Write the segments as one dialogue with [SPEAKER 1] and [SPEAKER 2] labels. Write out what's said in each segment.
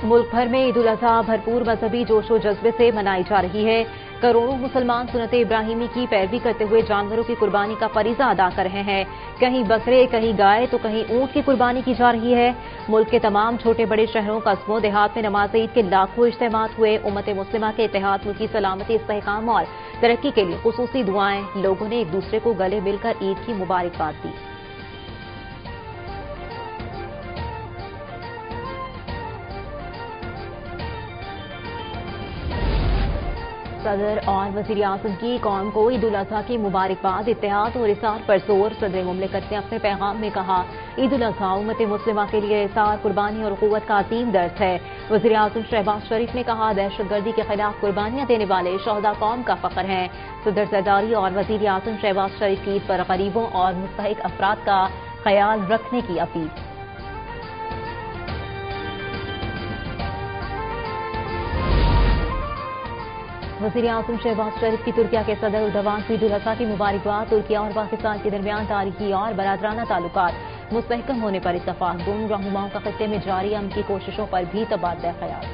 [SPEAKER 1] मुल्क भर में ईद उल अजहा भरपूर मजहबी जोशो जज्बे से मनाई जा रही है। करोड़ों मुसलमान सुन्नत इब्राहिमी की पैरवी करते हुए जानवरों की कुर्बानी का फरीजा अदा कर रहे हैं। कहीं बकरे, कहीं गाय तो कहीं ऊंट की कुर्बानी की जा रही है। मुल्क के तमाम छोटे बड़े शहरों, कस्बों, देहात में नमाज ईद के लाखों इज्तिमात हुए। उम्मत मुस्लिमा के इत्तेहाद, मुल्की सलामती, इस्तेहकाम और तरक्की के लिए खुसूसी दुआएं। लोगों ने एक दूसरे को गले मिलकर ईद की मुबारकबाद दी। सदर और वज़ीर आज़म की कौम को ईद उल अजहा की मुबारकबाद। इत्तेहाद और इसार पर जोर। सदर मुमलिकत ने अपने पैगाम में कहा, ईद उल अजहा उम्मत मुस्लिमा के लिए इसार, कुर्बानी और क़ुव्वत का अज़ीम दर्स है। वज़ीर आज़म शहबाज शरीफ ने कहा, दहशतगर्दी के खिलाफ कुर्बानियां देने वाले शहदा कौम का फख्र हैं। सदर ज़रदारी और वज़ीर आज़म शहबाज शरीफ की ईद पर गरीबों और मुस्तहिक अफराद का ख्याल रखने की अपील। वज़ीर आज़म शहबाज शरीफ की तुर्किया के सदर उर्दवान को ईद उल अजहा की मुबारकबाद। तुर्किया और पाकिस्तान के दरमियान तारीखी और बरादराना ताल्लुकात मुस्तहकम होने पर इत्तफाक। दोनों रहनुमाओं का खित्ते में जारी अमन की कोशिशों पर भी तबादला ख्याल।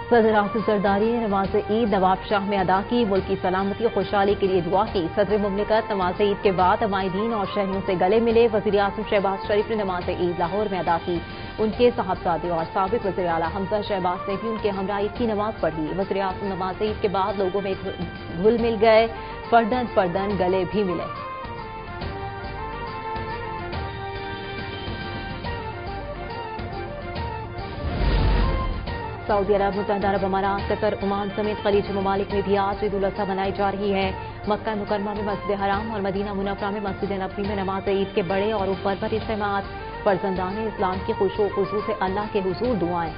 [SPEAKER 1] सदर आसिफ जरदारी ने नमाज ईद नवाबशाह में अदा की। मुल्क की सलामती और खुशहाली के लिए दुआ की। सदर मुमलिकत नमाज ईद के बाद अमायदीन और शहरियों से गले मिले। वज़ीर आज़म शहबाज शरीफ ने नमाज ईद लाहौर में अदा की। उनके साहबजादे और साबिक वज़ीर आला हमजा शहबाज ने भी उनके हमरा ईद की नमाज पढ़ी। वज़ीर आज़म नमाज ईद के बाद लोगों में घुल मिल गए। फर्दन फर्दन गले भी मिले। सऊदी अरब, मुत्तहदा अरब अमारात, कतर, ओमान समेत खलीजी ममालिक में भी आज ईद उल अजहा मनाई जा रही है। मक्का मुकरमा में मस्जिद हराम और मदीना मुनव्वरा में मस्जिद नबवी में नमाज ईद के बड़े और बरबर इज्तिमात। फर्जंदान इस्लाम की खुशो खुजू से अल्लाह के हुजूर दुआएं।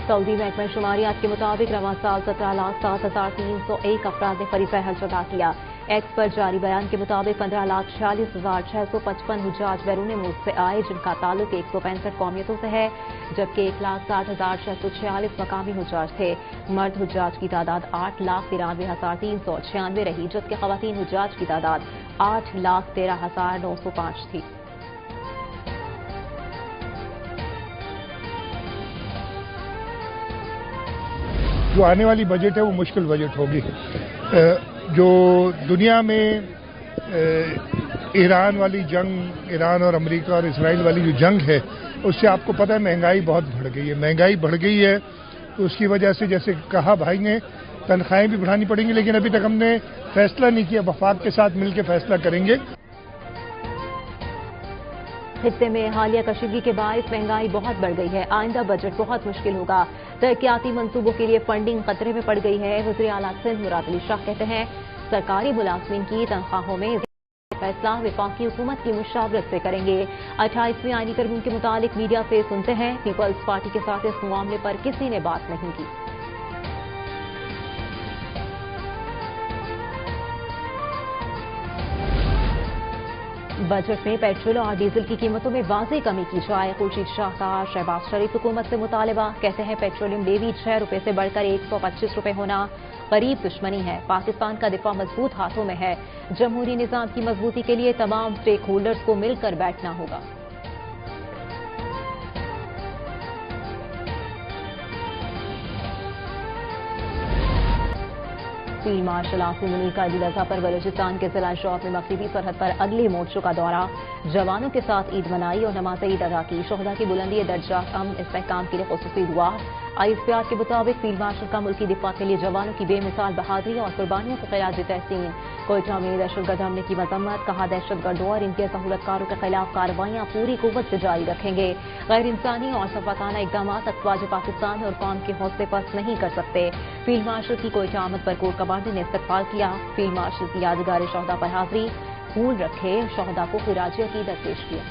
[SPEAKER 1] सऊदी महकमा शुमारियात के मुताबिक रवां साल 17,07,301 अफराद ने फरीज़ा हज अदा किया। एक्स पर जारी बयान के मुताबिक 15,46,655 हुज्जाज बैरून मुल्क से आए, जिनका ताल्लुक 165 कौमियतों से है, जबकि 1,60,646 मकामी हुज्जाज थे। मर्द हुज्जाज की तादाद 8,93,396 रही, जबकि ख़वातीन हुज्जाज की तादाद 8,13,905 थी।
[SPEAKER 2] जो आने वाली बजट है वो मुश्किल बजट होगी। जो दुनिया में ईरान वाली जंग, ईरान और अमेरिका और इसराइल वाली जो जंग है, उससे आपको पता है महंगाई बहुत बढ़ गई है। महंगाई बढ़ गई है तो उसकी वजह से, जैसे कहा भाई ने, तनख्वाहें भी बढ़ानी पड़ेंगी, लेकिन अभी तक हमने फैसला नहीं किया। वफाक के साथ मिलकर फैसला करेंगे।
[SPEAKER 1] खित्ते में हालिया कशीदगी के बायस महंगाई बहुत बढ़ गई है। आइंदा बजट बहुत मुश्किल होगा। तरक्याती मंसूबों के लिए फंडिंग खतरे में पड़ गई है। वज़ीर आला सिंध मुराद अली शाह कहते हैं, सरकारी मुलाजमीन की तनख्वाहों में फैसला वफाकी हुकूमत की मुशावरत से करेंगे। 28वीं आईनी तरमीम के मुतालिक मीडिया से सुनते हैं, पीपल्स पार्टी के साथ इस मामले पर किसी ने बात नहीं की। बजट में पेट्रोल और डीजल की कीमतों में वाज़ेह कमी की जाए। खुर्शीद शाह का शहबाज शरीफ हुकूमत से मुतालबा। कहते हैं, पेट्रोलियम लेवी 6 रुपए से बढ़कर 125 रुपए होना करीब दुश्मनी है। पाकिस्तान का दिफा मजबूत हाथों में है। जमहूरी निजाम की मजबूती के लिए तमाम स्टेक होल्डर्स को मिलकर बैठना होगा। फील्ड मार्शल आसिम मुनीर का ईद उल अजहा पर बलूचिस्तान के जिला शौब में मगरिबी सरहद पर अगले मोर्चों का दौरा। जवानों के साथ ईद मनाई और नमाज ईद अदा की। शोहदा की बुलंदी दर्जा अमन इस्तेहकाम के लिए खुसूसी दुआ। ISPR के मुताबिक फील्ड मार्शल का मुल्की दिफा के लिए जवानों की बेमिसाल बहादुरी और कुर्बानियों को खिराज तहसीन। कोयटा में दहशतगर्द हमले की मजम्मत। कहा, दहशतगर्दों और इनके सहूलतकारों के खिलाफ कार्रवाइयां पूरी कुव्वत से जारी रखेंगे। गैर इंसानी और सफाकाना इकदाम अफवाज पाकिस्तान और कौम के हौसले पस्त नहीं कर सकते। फील्ड मार्शल की कोयटा आमद पर कोर कमांडर ने इस्तकबाल किया। फील्ड मार्शल की यादगार शोहदा पर हाजिरी। फूल रखे, शोहदा को खिराज अकीदत पेश किया।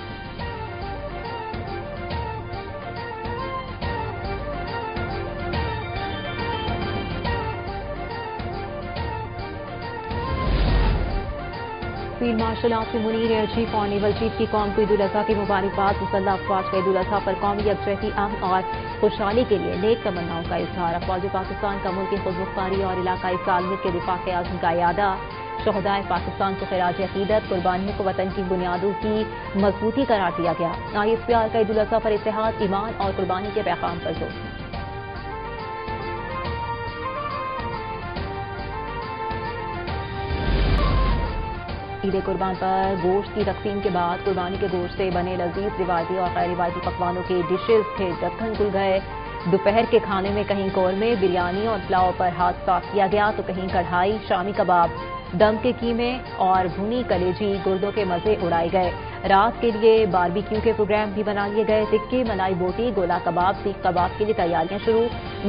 [SPEAKER 1] Field marshal Asim Munir, air chief और नेवल चीफ की कौम को ईद उल अजहा की मुबारकबाद। मुसल्लह अफवाज का ईद उल अजहा पर कौमी यकजहती, अमन और खुशहाली के लिए नेक तमन्नाओं का इजहार। अफवाज पाकिस्तान का मुल्क की खुदमुख्तारी और इलाकाई सालमियत के दिफा के अज़्म का इयादा। शहदाए पाकिस्तान को खिराज अकीदत, कुर्बानियों को वतन की बुनियादों की मजबूती करार दिया गया। ISPR का ईद उल अजहा पर इत्तेहाद, ईमान और कुर्बानी के पैगाम पर जोर। ईद कुर्बान पर गोश्त की तकसीम के बाद कुर्बानी के गोश्त से बने लजीज रिवायती और गैर रिवायती पकवानों के डिशेज थे ढक्कन खुल गए। दोपहर के खाने में कहीं कौरमे, बिरयानी और पुलाव पर हाथ साफ किया गया तो कहीं कढ़ाई, शामी कबाब, दम के कीमे और भुनी कलेजी, गुर्दों के मजे उड़ाए गए। रात के लिए बारबेक्यू के प्रोग्राम भी बना लिए गए। टिक्के, मलाई बोटी, गोला कबाब, सीख कबाब के लिए तैयारियां शुरू।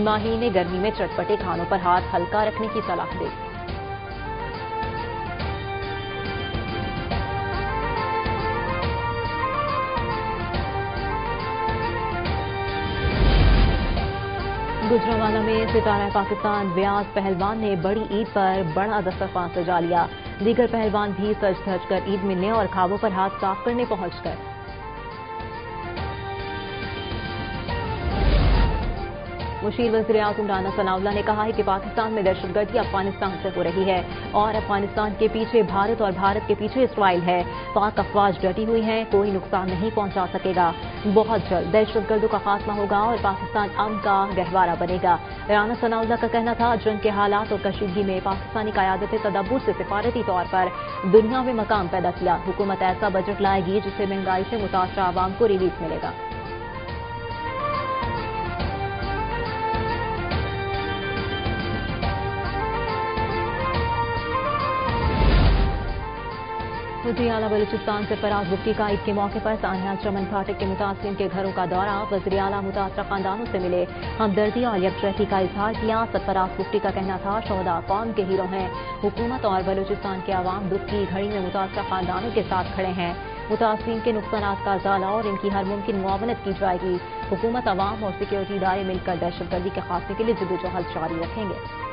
[SPEAKER 1] माही ने गर्मी में चटपटे खानों पर हाथ हल्का रखने की सलाह दी। गुजरांवाला में सितारा पाकिस्तान व्यास पहलवान ने बड़ी ईद पर बड़ा दस्तरखान सजा लिया। दीगर पहलवान भी सज धज कर ईद मिलने और खाबों पर हाथ साफ करने पहुंच गए। मुशीर वज़ीर आज़म राना सनाउल्लाह ने कहा है कि पाकिस्तान में दहशतगर्दी अफगानिस्तान से हो रही है और अफगानिस्तान के पीछे भारत और भारत के पीछे इसराइल है। पाक अफवाज डटी हुई हैं, कोई नुकसान नहीं पहुंचा सकेगा। बहुत जल्द दहशतगर्दों का खात्मा होगा और पाकिस्तान अमन का गहवारा बनेगा। राना सनाउल्लाह का कहना था, जंग के हालात और कशीदगी में पाकिस्तानी क़यादत तदब्बुर से सिफारती तौर पर दुनिया में मकाम पैदा किया। हुकूमत ऐसा बजट लाएगी जिससे महंगाई से मुतासरा आवाम को रिलीफ मिलेगा। वज़ीर आला बलूचिस्तान से फराज बुक्की का ईद के मौके पर सानिया चमन फाटक के मुतासिरीन के घरों का दौरा। वज़ीर आला मुतासरा खानदानों से मिले, हमदर्दी और यकजहती का इजहार किया। सरफराज बुक्की का कहना था, शोहदा कौम के हीरो हैं। हुकूमत और बलूचिस्तान के अवाम दुख की घड़ी में मुतासरा खानदानों के साथ खड़े हैं। मुतासरीन के नुकसानात का इजाला और इनकी हर मुमकिन मुआवनत की जाएगी। हुकूमत, अवाम और सिक्योरिटी इदारे मिलकर दहशतगर्दी के खात्मे के लिए जद्दोजहद जारी रखेंगे।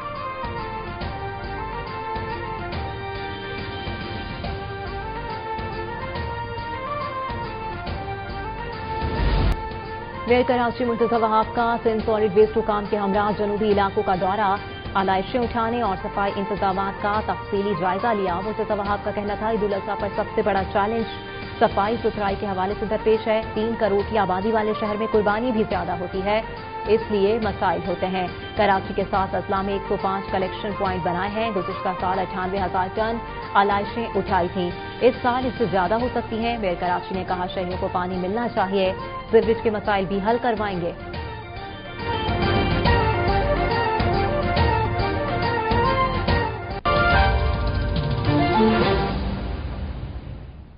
[SPEAKER 1] मेयर कराची मुर्तज़ा वहाब का सिंध सॉलिड वेस्ट हुकाम के हमरा जनूबी इलाकों का दौरा। आलाइशें उठाने और सफाई इंतजामात का तफसीली जायजा लिया। मुर्तज़ा वहाब का कहना था, ईद उल अजहा पर सबसे बड़ा चैलेंज सफाई सुथराई के हवाले से दरपेश है। 3 करोड़ की आबादी वाले शहर में कुर्बानी भी ज्यादा होती है, इसलिए मसाइल होते हैं। कराची के साथ अजला में 105 कलेक्शन पॉइंट बनाए हैं। गुज़िश्ता साल 98,000 टन आलाइशें उठाई थीं। इस साल इससे ज्यादा हो सकती हैं। मेयर कराची ने कहा, शहरियों को पानी मिलना चाहिए, सीवरेज के मसाइल भी हल करवाएंगे।